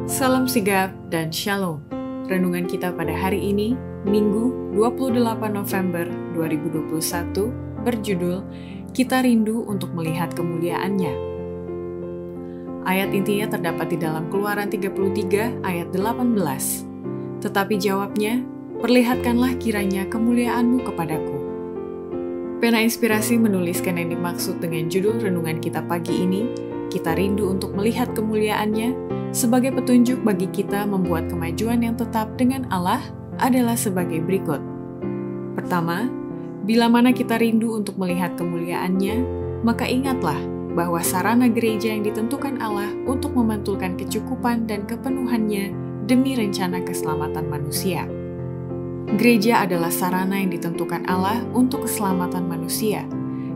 Salam sigap dan shalom. Renungan kita pada hari ini, Minggu 28 November 2021, berjudul Kita Rindu untuk Melihat Kemuliaan-Nya. Ayat intinya terdapat di dalam Keluaran 33 ayat 18. Tetapi jawabnya, perlihatkanlah kiranya kemuliaan-Mu kepadaku. Pena Inspirasi menuliskan yang dimaksud dengan judul renungan kita pagi ini, Kita Rindu untuk Melihat Kemuliaan-Nya, sebagai petunjuk bagi kita membuat kemajuan yang tetap dengan Allah adalah sebagai berikut. Pertama, bila mana kita rindu untuk melihat kemuliaan-Nya, maka ingatlah bahwa sarana gereja yang ditentukan Allah untuk memantulkan kecukupan dan kepenuhannya demi rencana keselamatan manusia. Gereja adalah sarana yang ditentukan Allah untuk keselamatan manusia.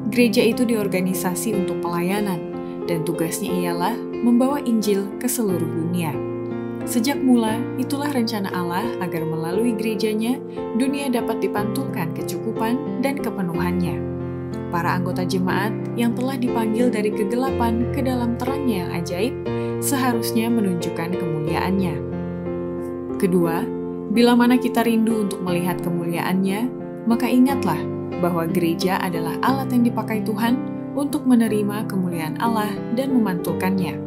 Gereja itu diorganisasi untuk pelayanan, dan tugasnya ialah membawa Injil ke seluruh dunia. Sejak mula, itulah rencana Allah agar melalui gerejanya, dunia dapat dipantulkan kecukupan dan kepenuhannya. Para anggota jemaat yang telah dipanggil dari kegelapan ke dalam terangnya yang ajaib, seharusnya menunjukkan kemuliaan-Nya. Kedua, bila mana kita rindu untuk melihat kemuliaan-Nya, maka ingatlah bahwa gereja adalah alat yang dipakai Tuhan untuk menerima kemuliaan Allah dan memantulkannya.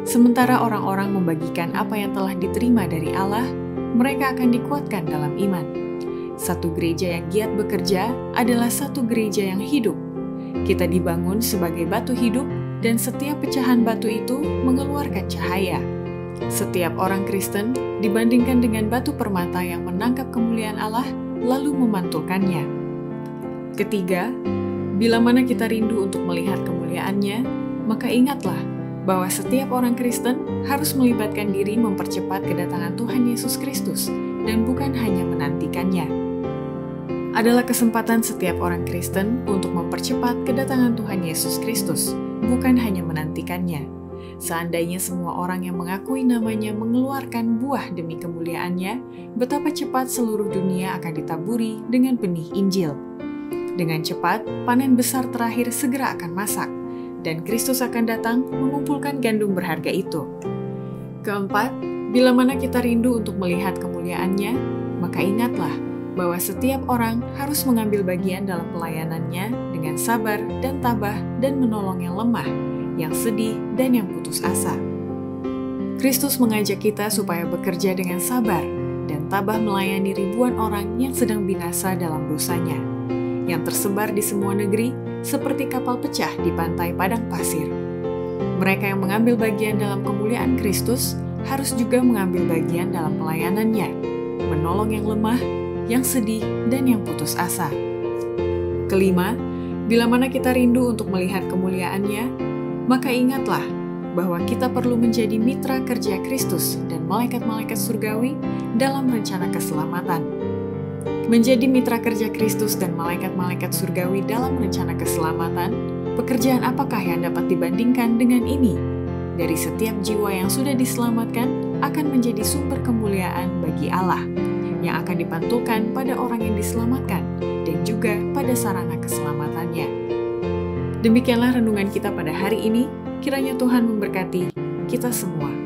Sementara orang-orang membagikan apa yang telah diterima dari Allah, mereka akan dikuatkan dalam iman. Satu gereja yang giat bekerja adalah satu gereja yang hidup. Kita dibangun sebagai batu hidup, dan setiap pecahan batu itu mengeluarkan cahaya. Setiap orang Kristen dibandingkan dengan batu permata yang menangkap kemuliaan Allah, lalu memantulkannya. Ketiga, bila mana kita rindu untuk melihat kemuliaan-Nya, maka ingatlah bahwa setiap orang Kristen harus melibatkan diri mempercepat kedatangan Tuhan Yesus Kristus, dan bukan hanya menantikannya. Adalah kesempatan setiap orang Kristen untuk mempercepat kedatangan Tuhan Yesus Kristus, bukan hanya menantikannya. Seandainya semua orang yang mengakui namanya mengeluarkan buah demi kemuliaan-Nya, betapa cepat seluruh dunia akan ditaburi dengan benih Injil. Dengan cepat, panen besar terakhir segera akan masak, dan Kristus akan datang mengumpulkan gandum berharga itu. Keempat, bila mana kita rindu untuk melihat kemuliaan-Nya, maka ingatlah bahwa setiap orang harus mengambil bagian dalam pelayanannya dengan sabar dan tabah dan menolong yang lemah, yang sedih dan yang putus asa. Kristus mengajak kita supaya bekerja dengan sabar dan tabah melayani ribuan orang yang sedang binasa dalam dosanya, yang tersebar di semua negeri seperti kapal pecah di pantai padang pasir. Mereka yang mengambil bagian dalam kemuliaan Kristus harus juga mengambil bagian dalam pelayanannya, menolong yang lemah, yang sedih, dan yang putus asa. Kelima, bila mana kita rindu untuk melihat kemuliaan-Nya, maka ingatlah bahwa kita perlu menjadi mitra kerja Kristus dan malaikat-malaikat surgawi dalam rencana keselamatan. Menjadi mitra kerja Kristus dan malaikat-malaikat surgawi dalam rencana keselamatan, pekerjaan apakah yang dapat dibandingkan dengan ini? Dari setiap jiwa yang sudah diselamatkan akan menjadi sumber kemuliaan bagi Allah, yang akan dipantulkan pada orang yang diselamatkan dan juga pada sarana keselamatannya. Demikianlah renungan kita pada hari ini, kiranya Tuhan memberkati kita semua.